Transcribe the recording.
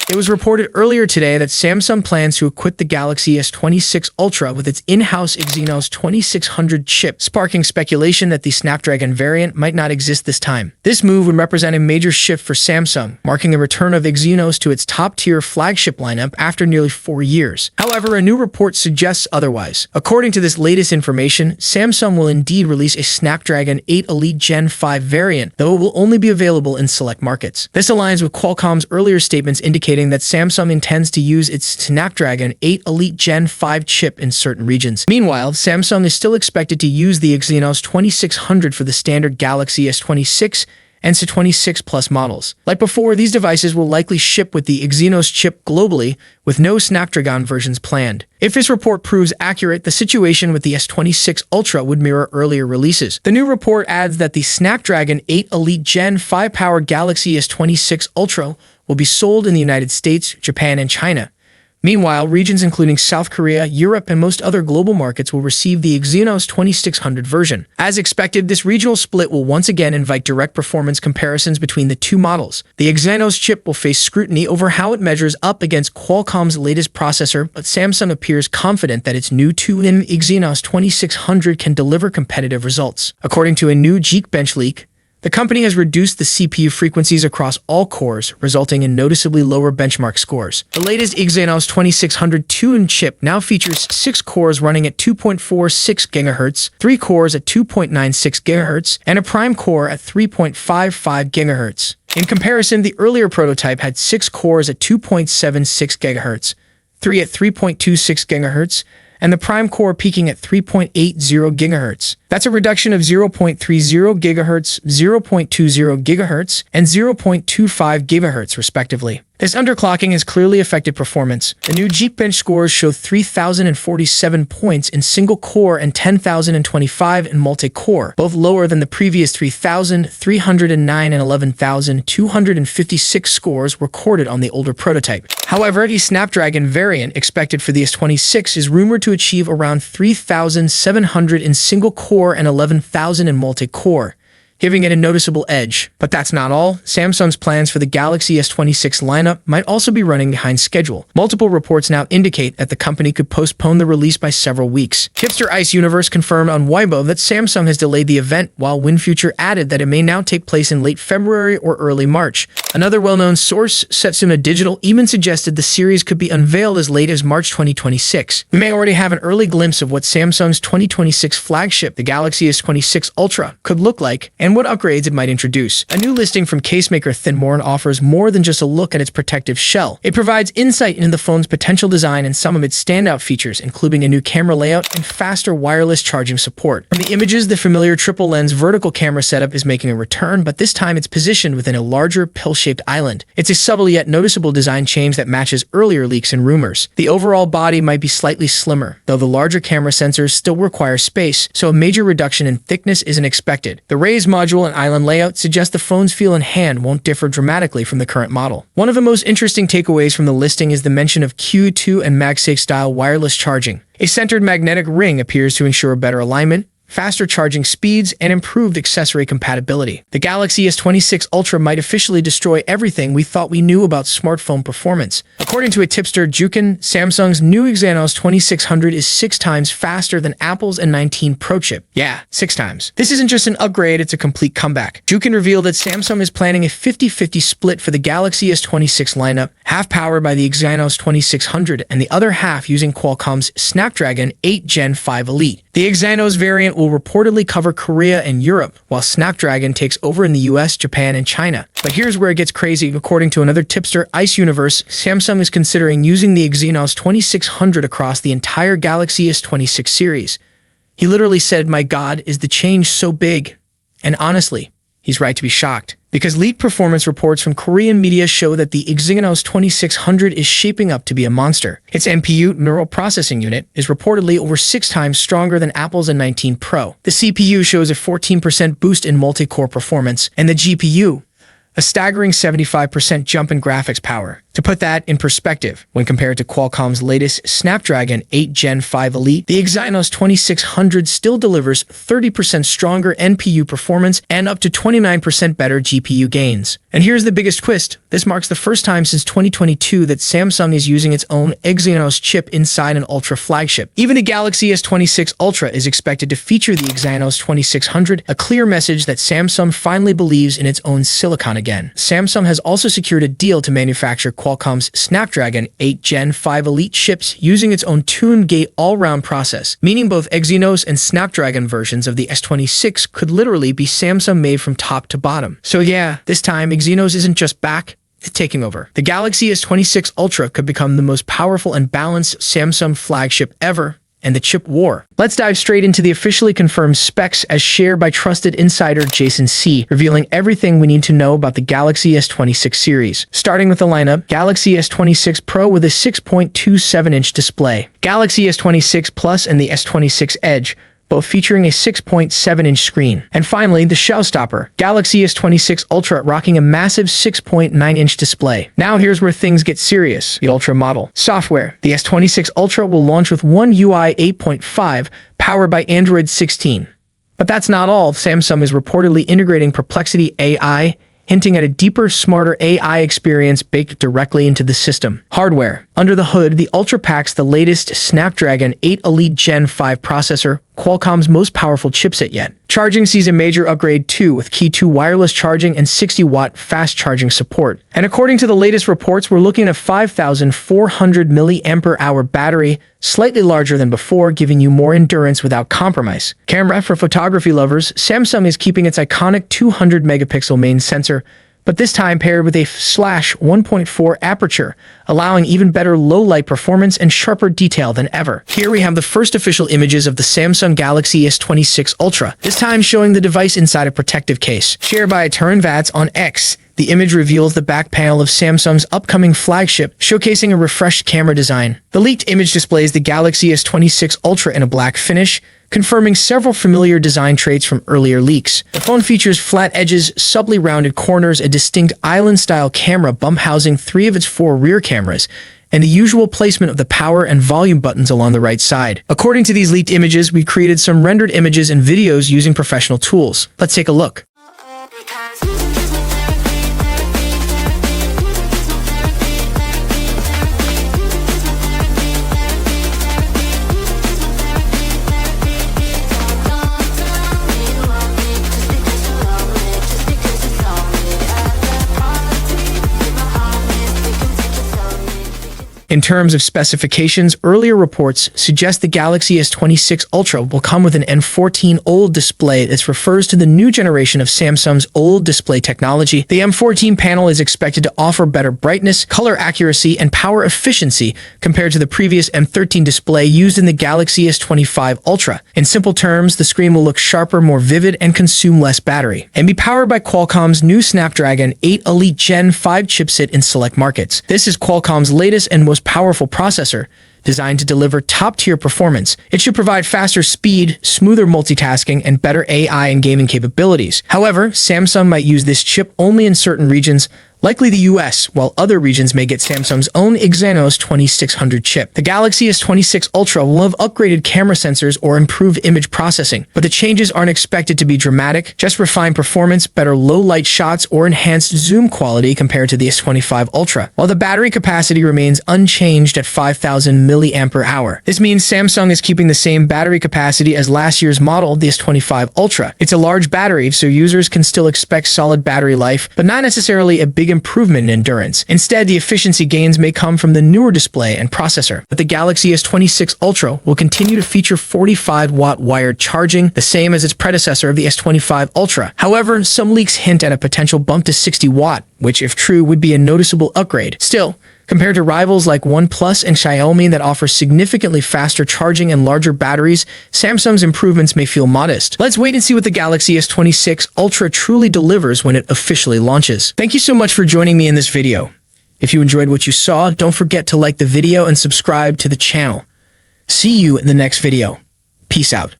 It was reported earlier today that Samsung plans to equip the Galaxy S26 Ultra with its in-house Exynos 2600 chip, sparking speculation that the Snapdragon variant might not exist this time. This move would represent a major shift for Samsung, marking a return of Exynos to its top-tier flagship lineup after nearly 4 years. However, a new report suggests otherwise. According to this latest information, Samsung will indeed release a Snapdragon 8 Elite Gen 5 variant, though it will only be available in select markets. This aligns with Qualcomm's earlier statements indicating that Samsung intends to use its Snapdragon 8 Elite Gen 5 chip in certain regions. Meanwhile, Samsung is still expected to use the Exynos 2600 for the standard Galaxy S26 and S26 Plus models. Like before, these devices will likely ship with the Exynos chip globally, with no Snapdragon versions planned. If this report proves accurate, the situation with the S26 Ultra would mirror earlier releases. The new report adds that the Snapdragon 8 Elite Gen 5 powered Galaxy S26 Ultra will be sold in the United States, Japan, and China. Meanwhile, regions including South Korea, Europe, and most other global markets will receive the Exynos 2600 version. As expected, this regional split will once again invite direct performance comparisons between the two models. The Exynos chip will face scrutiny over how it measures up against Qualcomm's latest processor, but Samsung appears confident that its new 2-in Exynos 2600 can deliver competitive results. According to a new Geekbench leak, the company has reduced the CPU frequencies across all cores, resulting in noticeably lower benchmark scores. The latest Exynos 2600 2-in chip now features 6 cores running at 2.46 GHz, 3 cores at 2.96 GHz, and a prime core at 3.55 GHz. In comparison, the earlier prototype had 6 cores at 2.76 GHz, 3 at 3.26 GHz, and the prime core peaking at 3.80 GHz. That's a reduction of 0.30 GHz, 0.20 GHz, and 0.25 GHz, respectively. This underclocking has clearly affected performance. The new Geekbench scores show 3,047 points in single-core and 10,025 in multi-core, both lower than the previous 3,309 and 11,256 scores recorded on the older prototype. However, the Snapdragon variant expected for the S26 is rumored to achieve around 3,700 in single-core and 11,000 in multi-core, giving it a noticeable edge. But that's not all. Samsung's plans for the Galaxy S26 lineup might also be running behind schedule. Multiple reports now indicate that the company could postpone the release by several weeks. Hipster Ice Universe confirmed on Weibo that Samsung has delayed the event, while WinFuture added that it may now take place in late February or early March. Another well-known source, Setsuna Digital, even suggested the series could be unveiled as late as March 2026. We may already have an early glimpse of what Samsung's 2026 flagship, the Galaxy S26 Ultra, could look like, and what upgrades it might introduce. A new listing from casemaker Thinborn offers more than just a look at its protective shell. It provides insight into the phone's potential design and some of its standout features, including a new camera layout and faster wireless charging support. From the images, the familiar triple-lens vertical camera setup is making a return, but this time it's positioned within a larger, pill-shaped island. It's a subtle yet noticeable design change that matches earlier leaks and rumors. The overall body might be slightly slimmer, though the larger camera sensors still require space, so a major reduction in thickness isn't expected. The raised module and island layout suggest the phone's feel in hand won't differ dramatically from the current model. One of the most interesting takeaways from the listing is the mention of Q2 and MagSafe-style wireless charging. A centered magnetic ring appears to ensure better alignment, faster charging speeds, and improved accessory compatibility. The Galaxy S26 Ultra might officially destroy everything we thought we knew about smartphone performance. According to a tipster, Jukin, Samsung's new Exynos 2600 is 6 times faster than Apple's S19 Pro chip. Yeah, 6 times. This isn't just an upgrade, it's a complete comeback. Jukin revealed that Samsung is planning a 50-50 split for the Galaxy S26 lineup, half powered by the Exynos 2600 and the other half using Qualcomm's Snapdragon 8 Gen 5 Elite. The Exynos variant will reportedly cover Korea and Europe, while Snapdragon takes over in the US, Japan, and China. But here's where it gets crazy. According to another tipster, Ice Universe, Samsung is considering using the Exynos 2600 across the entire Galaxy S26 series. He literally said, "My God, is the change so big?" And honestly, he's right to be shocked, because leaked performance reports from Korean media show that the Exynos 2600 is shaping up to be a monster. Its NPU, neural processing unit, is reportedly over 6 times stronger than Apple's S19 Pro. The CPU shows a 14% boost in multi-core performance, and the GPU, a staggering 75% jump in graphics power. To put that in perspective, when compared to Qualcomm's latest Snapdragon 8 Gen 5 Elite, the Exynos 2600 still delivers 30% stronger NPU performance and up to 29% better GPU gains. And here's the biggest twist. This marks the first time since 2022 that Samsung is using its own Exynos chip inside an Ultra flagship. Even the Galaxy S26 Ultra is expected to feature the Exynos 2600, a clear message that Samsung finally believes in its own silicon again. Samsung has also secured a deal to manufacture Qualcomm's Snapdragon 8 Gen 5 Elite chips using its own tuned gate all-round process, meaning both Exynos and Snapdragon versions of the S26 could literally be Samsung made from top to bottom. So yeah, this time Exynos isn't just back, it's taking over. The Galaxy S26 Ultra could become the most powerful and balanced Samsung flagship ever, and the chip war. Let's dive straight into the officially confirmed specs as shared by trusted insider Jason C, revealing everything we need to know about the Galaxy S26 series. Starting with the lineup, Galaxy S26 Pro with a 6.27-inch display, Galaxy S26 Plus and the S26 Edge, both featuring a 6.7-inch screen. And finally, the showstopper, Galaxy S26 Ultra rocking a massive 6.9-inch display. Now here's where things get serious, the Ultra model. Software, the S26 Ultra will launch with One UI 8.5, powered by Android 16. But that's not all. Samsung is reportedly integrating Perplexity AI, hinting at a deeper, smarter AI experience baked directly into the system. Hardware. Under the hood, the Ultra packs the latest Snapdragon 8 Elite Gen 5 processor, Qualcomm's most powerful chipset yet. Charging sees a major upgrade too, with Key 2 wireless charging and 60-watt fast charging support. And according to the latest reports, we're looking at a 5,400 mAh battery, slightly larger than before, giving you more endurance without compromise. Camera. For photography lovers, Samsung is keeping its iconic 200-megapixel main sensor, but this time paired with a /1.4 aperture, allowing even better low-light performance and sharper detail than ever. Here we have the first official images of the Samsung Galaxy S26 Ultra, this time showing the device inside a protective case. Shared by Turin Vats on X, the image reveals the back panel of Samsung's upcoming flagship, showcasing a refreshed camera design. The leaked image displays the Galaxy S26 Ultra in a black finish, confirming several familiar design traits from earlier leaks. The phone features flat edges, subtly rounded corners, a distinct island-style camera bump housing 3 of its 4 rear cameras, and the usual placement of the power and volume buttons along the right side. According to these leaked images, we created some rendered images and videos using professional tools. Let's take a look. In terms of specifications, earlier reports suggest the Galaxy S26 Ultra will come with an M14 OLED display that refers to the new generation of Samsung's OLED display technology. The M14 panel is expected to offer better brightness, color accuracy, and power efficiency compared to the previous M13 display used in the Galaxy S25 Ultra. In simple terms, the screen will look sharper, more vivid, and consume less battery, and be powered by Qualcomm's new Snapdragon 8 Elite Gen 5 chipset in select markets. This is Qualcomm's latest and most powerful processor, designed to deliver top-tier performance. It should provide faster speed, smoother multitasking, and better AI and gaming capabilities. However, Samsung might use this chip only in certain regions, likely the US, while other regions may get Samsung's own Exynos 2600 chip. The Galaxy S26 Ultra will have upgraded camera sensors or improved image processing, but the changes aren't expected to be dramatic, just refined performance, better low-light shots, or enhanced zoom quality compared to the S25 Ultra, while the battery capacity remains unchanged at 5,000 mAh. This means Samsung is keeping the same battery capacity as last year's model, the S25 Ultra. It's a large battery, so users can still expect solid battery life, but not necessarily a big improvement in endurance. Instead, the efficiency gains may come from the newer display and processor. But the Galaxy S26 Ultra will continue to feature 45-watt wired charging, the same as its predecessor of the S25 Ultra. However, some leaks hint at a potential bump to 60-watt, which, if true, would be a noticeable upgrade. Still, compared to rivals like OnePlus and Xiaomi that offer significantly faster charging and larger batteries, Samsung's improvements may feel modest. Let's wait and see what the Galaxy S26 Ultra truly delivers when it officially launches. Thank you so much for joining me in this video. If you enjoyed what you saw, don't forget to like the video and subscribe to the channel. See you in the next video. Peace out.